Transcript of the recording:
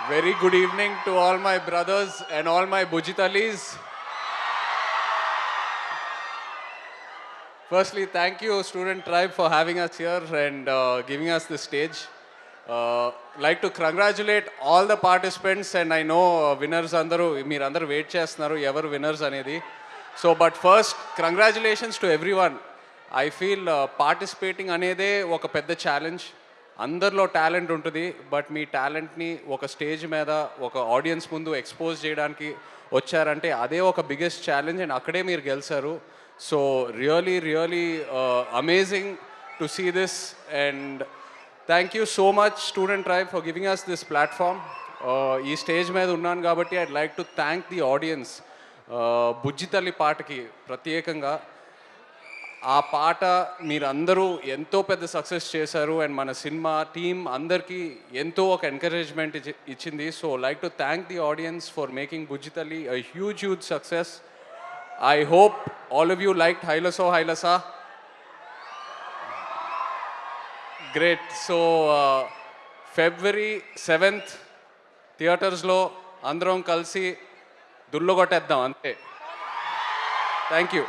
Very good evening to all my brothers and all my Bujitalis. Firstly, thank you, Student Tribe, for having us here and giving us the stage. Like to congratulate all the participants, and I know winners andaru meer andaru wait chestunaru evaru winners anedi. So but first congratulations to everyone. I feel participating anede oka pedda challenge. అందరిలో talent ఉంటుంది, but మీ టాలెంట్ని ఒక stage మీద ఒక audience ముందు expose చేయడానికి వచ్చారంటే అదే ఒక బిగ్గెస్ట్ ఛాలెంజ్, అండ్ అక్కడే మీరు గెలిచారు. So really really amazing to see this, and thank you so much student tribe for giving us this platform. ఈ స్టేజ్ మీద ఉన్నాను కాబట్టి I'd like to thank the audience. Bujjithalli పాటకి ప్రత్యేకంగా ఆ పాట మీరందరూ ఎంతో పెద్ద సక్సెస్ చేశారు, అండ్ మన సినిమా టీమ్ అందరికీ ఎంతో ఒక ఎంకరేజ్మెంట్ ఇచ్చింది. So like to thank the audience for making Bujjithalli a huge success. I hope all of you like Hailesso Hailessa. Great. So February 7th థియేటర్స్లో అందరం కలిసి దుర్లు కొట్టేద్దాం అంతే. Thank you.